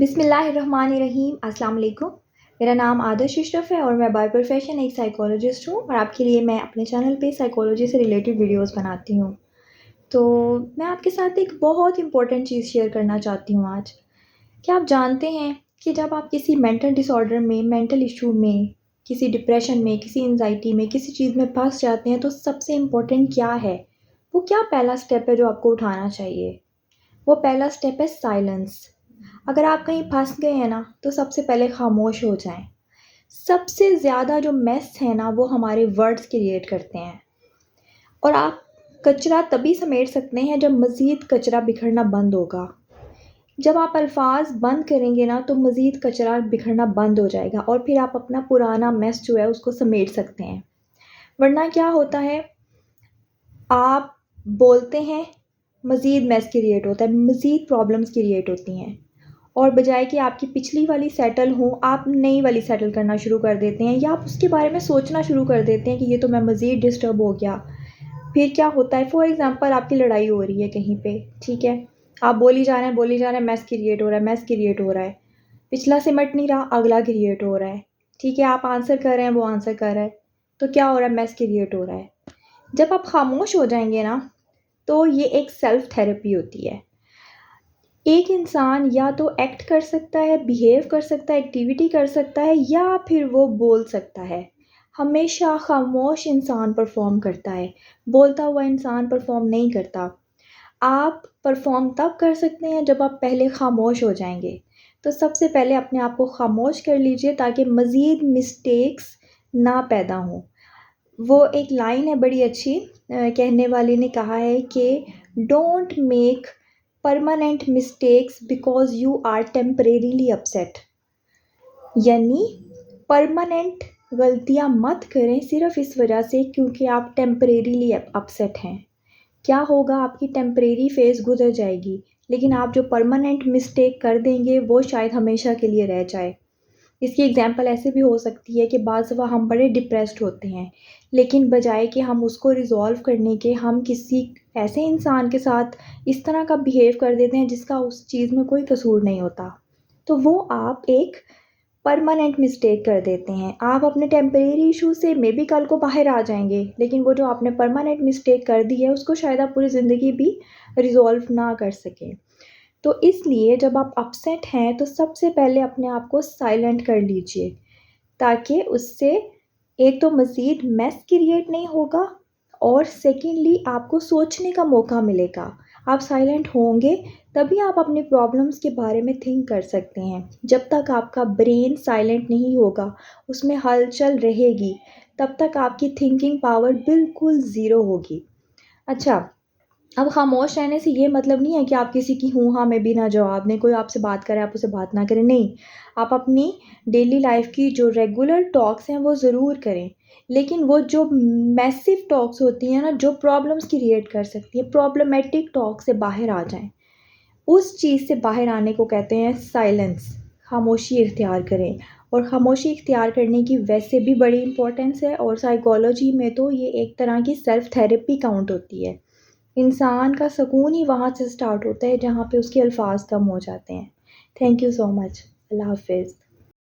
बिस्मिल्लाहिर्रहमानिर्रहीम। अस्सलाम वालेकुम। मेरा नाम आदर्श अशरफ है और मैं बाय प्रोफेशन एक साइकोलॉजिस्ट हूँ और आपके लिए मैं अपने चैनल पे साइकोलॉजी से रिलेटेड वीडियोस बनाती हूँ। तो मैं आपके साथ एक बहुत इंपॉर्टेंट चीज़ शेयर करना चाहती हूँ आज। क्या आप जानते हैं कि जब आप किसी मेंटल डिसऑर्डर में, मेंटल इशू में, किसी डिप्रेशन में, किसी एंजाइटी में, किसी चीज़ में फँस जाते हैं तो सबसे इम्पोर्टेंट क्या है? वो क्या पहला स्टेप है जो आपको उठाना चाहिए? वो पहला स्टेप है साइलेंस। अगर आप कहीं फँस गए हैं ना, तो सबसे पहले खामोश हो जाएँ। सबसे ज़्यादा जो मेस है ना, वो हमारे वर्ड्स क्रिएट करते हैं और आप कचरा तभी समेट सकते हैं जब मज़ीद कचरा बिखरना बंद होगा। जब आप अल्फ़ाज़ बंद करेंगे ना, तो मज़ीद कचरा बिखरना बंद हो जाएगा और फिर आप अपना पुराना मेस जो है उसको समेट सकते हैं। वरना क्या होता है, आप बोलते हैं, मज़ीद मेस क्रिएट होता है, मज़ीद प्रॉब्लम्स क्रिएट होती हैं और बजाय कि आपकी पिछली वाली सेटल हो, आप नई वाली सेटल करना शुरू कर देते हैं या आप उसके बारे में सोचना शुरू कर देते हैं कि ये तो मैं मज़ीद डिस्टर्ब हो गया। फिर क्या होता है, फॉर एग्ज़ाम्पल आपकी लड़ाई हो रही है कहीं पे, ठीक है? आप बोली जा रहे हैं, बोली जा रहे हैं, मेस क्रिएट हो रहा है, मेस क्रिएट हो रहा है। पिछला सिमट नहीं रहा, अगला क्रिएट हो रहा है, ठीक है? आप आंसर कर रहे हैं, वो आंसर कर रहा है, तो क्या हो रहा है, मेस क्रिएट हो रहा है। जब आप खामोश हो जाएँगे ना, तो ये एक सेल्फ थेरेपी होती है। एक इंसान या तो एक्ट कर सकता है, बिहेव कर सकता है, एक्टिविटी कर सकता है या फिर वो बोल सकता है। हमेशा खामोश इंसान परफॉर्म करता है, बोलता हुआ इंसान परफॉर्म नहीं करता। आप परफॉर्म तब कर सकते हैं जब आप पहले खामोश हो जाएंगे। तो सबसे पहले अपने आप को खामोश कर लीजिए ताकि मज़ीद मिस्टेक्स ना पैदा हों। वो एक लाइन है बड़ी अच्छी, कहने वाले ने कहा है कि don't make permanent mistakes because you are temporarily upset. यानी परमानेंट गलतियां मत करें सिर्फ इस वजह से क्योंकि आप टेम्परेरीली अपसेट हैं। क्या होगा, आपकी टेम्परेरी फेज़ गुजर जाएगी, लेकिन आप जो परमानेंट मिस्टेक कर देंगे वो शायद हमेशा के लिए रह जाए। इसकी एग्ज़ाम्पल ऐसे भी हो सकती है कि बाज़ दफ़ा हम बड़े डिप्रेस्ड होते हैं, लेकिन बजाय कि हम उसको रिज़ॉल्व करने के हम किसी ऐसे इंसान के साथ इस तरह का बिहेव कर देते हैं जिसका उस चीज़ में कोई कसूर नहीं होता। तो वो आप एक परमानेंट मिस्टेक कर देते हैं। आप अपने टेम्परेरी इशू से मेबी कल को बाहर आ जाएँगे, लेकिन वो जो आपने परमानेंट मिस्टेक कर दी है उसको शायद आप पूरी ज़िंदगी भी रिज़ॉल्व ना कर सकें। तो इसलिए जब आप अपसेट हैं तो सबसे पहले अपने आप को साइलेंट कर लीजिए ताकि उससे एक तो मज़ीद मेस क्रिएट नहीं होगा और सेकेंडली आपको सोचने का मौका मिलेगा। आप साइलेंट होंगे तभी आप अपनी प्रॉब्लम्स के बारे में थिंक कर सकते हैं। जब तक आपका ब्रेन साइलेंट नहीं होगा, उसमें हलचल रहेगी, तब तक आपकी थिंकिंग पावर बिल्कुल ज़ीरो होगी। अच्छा, अब खामोश रहने से ये मतलब नहीं है कि आप किसी की हूँ हाँ में बिना जवाब दें, कोई आपसे बात करे आप उससे बात ना करें, नहीं। आप अपनी डेली लाइफ की जो रेगुलर टॉक्स हैं वो ज़रूर करें, लेकिन वो जो मैसिव टॉक्स होती हैं ना, जो प्रॉब्लम्स क्रिएट कर सकती हैं, प्रॉब्लमेटिक टॉक से बाहर आ जाएं। उस चीज़ से बाहर आने को कहते हैं साइलेंस। खामोशी इख्तियार करें और ख़ामोशी इख्तियार करने की वैसे भी बड़ी इंपॉर्टेंस है और साइकोलॉजी में तो ये एक तरह की सेल्फ थेरेपी काउंट होती है। इंसान का सुकून ही वहाँ से स्टार्ट होता है जहाँ पे उसके अल्फाज कम हो जाते हैं। Thank you so much. अल्लाह हाफ़िज़।